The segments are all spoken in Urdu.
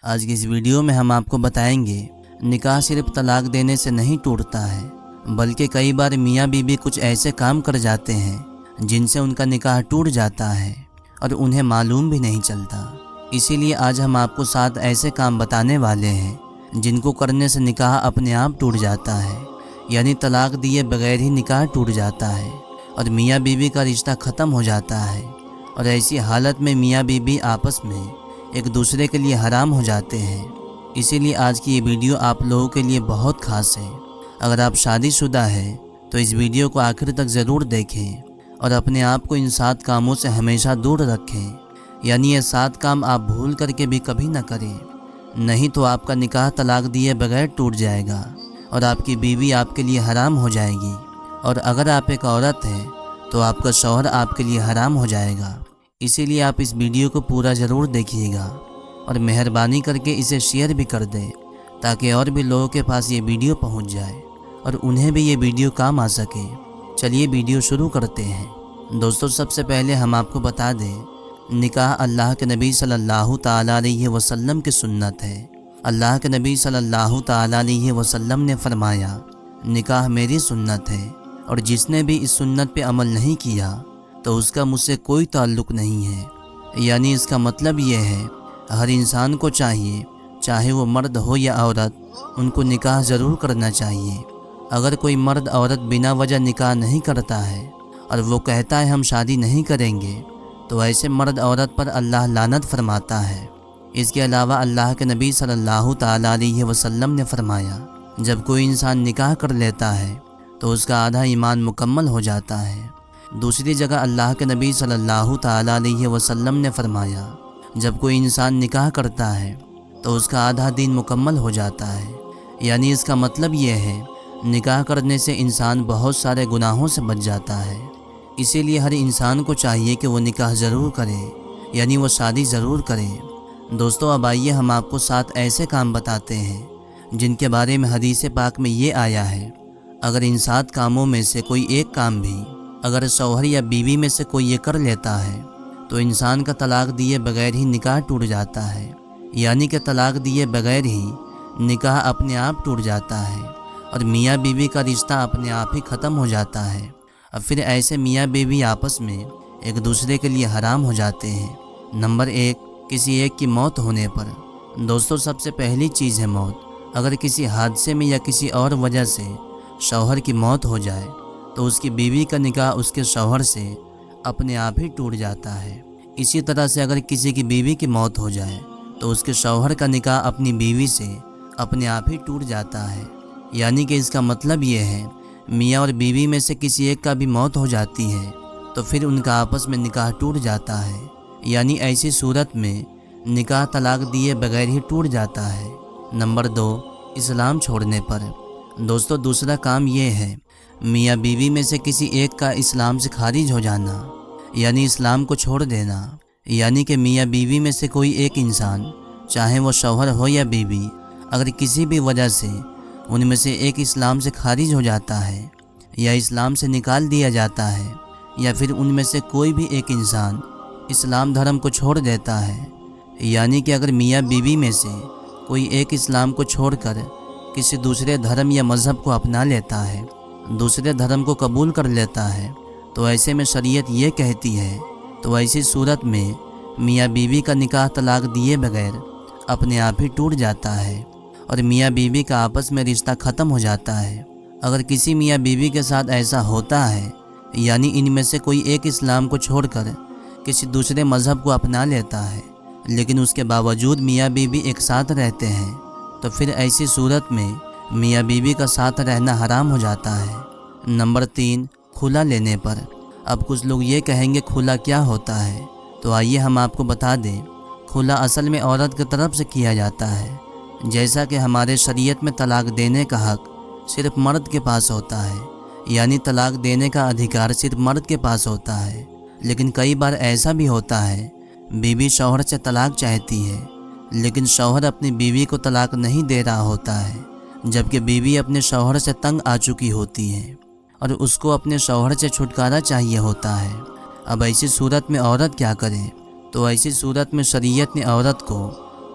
آج کی اس ویڈیو میں ہم آپ کو بتائیں گے نکاح صرف طلاق دینے سے نہیں ٹوٹتا ہے، بلکہ کئی بار میاں بیوی کچھ ایسے کام کر جاتے ہیں جن سے ان کا نکاح ٹوٹ جاتا ہے اور انہیں معلوم بھی نہیں چلتا۔ اسی لیے آج ہم آپ کو 7 ایسے کام بتانے والے ہیں جن کو کرنے سے نکاح اپنے آپ ٹوٹ جاتا ہے، یعنی طلاق دیے بغیر ہی نکاح ٹوٹ جاتا ہے اور میاں بیوی کا رشتہ ختم ہو جاتا ہے، اور ایسی حالت میں میاں بیوی آپس میں ایک دوسرے کے لیے حرام ہو جاتے ہیں۔ اسی لیے آج کی یہ ویڈیو آپ لوگوں کے لیے بہت خاص ہے۔ اگر آپ شادی شدہ ہیں تو اس ویڈیو کو آخر تک ضرور دیکھیں اور اپنے آپ کو ان 7 کاموں سے ہمیشہ دور رکھیں، یعنی یہ 7 کام آپ بھول کر کے بھی کبھی نہ کریں، نہیں تو آپ کا نکاح طلاق دیے بغیر ٹوٹ جائے گا اور آپ کی بیوی آپ کے لیے حرام ہو جائے گی، اور اگر آپ ایک عورت ہیں تو آپ کا شوہر آپ کے لیے حرام ہو جائے گا۔ اسی لیے آپ اس ویڈیو کو پورا ضرور دیکھیے گا اور مہربانی کر کے اسے شیئر بھی کر دیں تاکہ اور بھی لوگوں کے پاس یہ ویڈیو پہنچ جائے اور انہیں بھی یہ ویڈیو کام آ سکے۔ چلیے ویڈیو شروع کرتے ہیں۔ دوستو، سب سے پہلے ہم آپ کو بتا دیں نکاح اللہ کے نبی صلی اللہ تعالیٰ علیہ وسلم کی سنت ہے۔ اللہ کے نبی صلی اللہ تعالیٰ علیہ وسلم نے فرمایا، نکاح میری سنت ہے اور جس نے بھی اس سنت پہ عمل نہیں کیا تو اس کا مجھ سے کوئی تعلق نہیں ہے۔ یعنی اس کا مطلب یہ ہے ہر انسان کو چاہیے، چاہے وہ مرد ہو یا عورت، ان کو نکاح ضرور کرنا چاہیے۔ اگر کوئی مرد عورت بنا وجہ نکاح نہیں کرتا ہے اور وہ کہتا ہے ہم شادی نہیں کریں گے تو ایسے مرد عورت پر اللہ لعنت فرماتا ہے۔ اس کے علاوہ اللہ کے نبی صلی اللہ تعالیٰ علیہ وسلم نے فرمایا، جب کوئی انسان نکاح کر لیتا ہے تو اس کا آدھا ایمان مکمل ہو جاتا ہے۔ دوسری جگہ اللہ کے نبی صلی اللہ تعالیٰ علیہ وسلم نے فرمایا، جب کوئی انسان نکاح کرتا ہے تو اس کا آدھا دین مکمل ہو جاتا ہے۔ یعنی اس کا مطلب یہ ہے نکاح کرنے سے انسان بہت سارے گناہوں سے بچ جاتا ہے۔ اسی لیے ہر انسان کو چاہیے کہ وہ نکاح ضرور کرے، یعنی وہ شادی ضرور کرے۔ دوستو، اب آئیے ہم آپ کو 7 ایسے کام بتاتے ہیں جن کے بارے میں حدیث پاک میں یہ آیا ہے، اگر ان 7 کاموں میں سے کوئی ایک کام بھی اگر شوہر یا بیوی میں سے کوئی یہ کر لیتا ہے تو انسان کا طلاق دیے بغیر ہی نکاح ٹوٹ جاتا ہے۔ یعنی کہ طلاق دیے بغیر ہی نکاح اپنے آپ ٹوٹ جاتا ہے اور میاں بیوی کا رشتہ اپنے آپ ہی ختم ہو جاتا ہے، اور پھر ایسے میاں بیوی آپس میں ایک دوسرے کے لیے حرام ہو جاتے ہیں۔ نمبر 1، کسی ایک کی موت ہونے پر۔ دوستو، سب سے پہلی چیز ہے موت۔ اگر کسی حادثے میں یا کسی اور وجہ سے شوہر کی موت ہو جائے تو اس کی بیوی کا نکاح اس کے شوہر سے اپنے آپ ہی ٹوٹ جاتا ہے۔ اسی طرح سے اگر کسی کی بیوی کی موت ہو جائے تو اس کے شوہر کا نکاح اپنی بیوی سے اپنے آپ ہی ٹوٹ جاتا ہے۔ یعنی کہ اس کا مطلب یہ ہے میاں اور بیوی میں سے کسی ایک کا بھی موت ہو جاتی ہے تو پھر ان کا آپس میں نکاح ٹوٹ جاتا ہے۔ یعنی ایسی صورت میں نکاح طلاق دیے بغیر ہی ٹوٹ جاتا ہے۔ نمبر 2، اسلام چھوڑنے پر۔ دوستو، دوسرا کام یہ ہے میاں بیوی میں سے کسی ایک کا اسلام سے خارج ہو جانا، یعنی اسلام کو چھوڑ دینا۔ یعنی کہ میاں بیوی میں سے کوئی ایک انسان، چاہے وہ شوہر ہو یا بیوی، اگر کسی بھی وجہ سے ان میں سے ایک اسلام سے خارج ہو جاتا ہے یا اسلام سے نکال دیا جاتا ہے، یا پھر ان میں سے کوئی بھی ایک انسان اسلام دھرم کو چھوڑ دیتا ہے، یعنی کہ اگر میاں بیوی میں سے کوئی ایک اسلام کو چھوڑ کر کسی دوسرے دھرم یا مذہب کو اپنا لیتا ہے، دوسرے دھرم کو قبول کر لیتا ہے، تو ایسے میں شریعت یہ کہتی ہے تو ایسی صورت میں میاں بیوی کا نکاح طلاق دیے بغیر اپنے آپ ہی ٹوٹ جاتا ہے اور میاں بیوی کا آپس میں رشتہ ختم ہو جاتا ہے۔ اگر کسی میاں بیوی کے ساتھ ایسا ہوتا ہے، یعنی ان میں سے کوئی ایک اسلام کو چھوڑ کر کسی دوسرے مذہب کو اپنا لیتا ہے لیکن اس کے باوجود میاں بیوی ایک ساتھ رہتے ہیں، تو پھر ایسی صورت میں میاں بیوی کا ساتھ رہنا حرام ہو جاتا ہے۔ نمبر 3، خلا لینے پر۔ اب کچھ لوگ یہ کہیں گے خلا کیا ہوتا ہے، تو آئیے ہم آپ کو بتا دیں خلا اصل میں عورت کی طرف سے کیا جاتا ہے۔ جیسا کہ ہمارے شریعت میں طلاق دینے کا حق صرف مرد کے پاس ہوتا ہے، یعنی طلاق دینے کا ادھیکار صرف مرد کے پاس ہوتا ہے، لیکن کئی بار ایسا بھی ہوتا ہے بیوی شوہر سے طلاق چاہتی ہے لیکن شوہر اپنی بیوی کو طلاق نہیں دے رہا ہوتا ہے، جبکہ بیوی اپنے شوہر سے تنگ آ چکی ہوتی ہے اور اس کو اپنے شوہر سے چھٹکارا چاہیے ہوتا ہے۔ اب ایسی صورت میں عورت کیا کرے؟ تو ایسی صورت میں شریعت نے عورت کو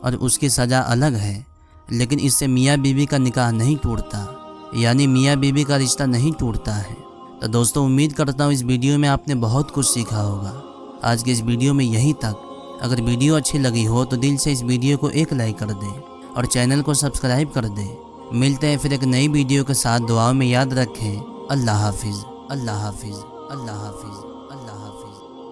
اور اس کی سزا الگ ہے، لیکن اس سے میاں بیوی کا نکاح نہیں ٹوٹتا، یعنی میاں بیوی کا رشتہ نہیں ٹوٹتا ہے۔ تو دوستو، امید کرتا ہوں اس ویڈیو میں آپ نے بہت کچھ سیکھا ہوگا۔ آج کے اس ویڈیو میں یہی تک۔ اگر ویڈیو اچھی لگی ہو تو دل سے اس ویڈیو کو ایک لائک کر دیں اور چینل کو سبسکرائب کر دیں۔ ملتے ہیں پھر ایک نئی ویڈیو کے ساتھ، دعاؤں میں یاد رکھیں۔ اللہ حافظ، اللہ حافظ، اللہ حافظ۔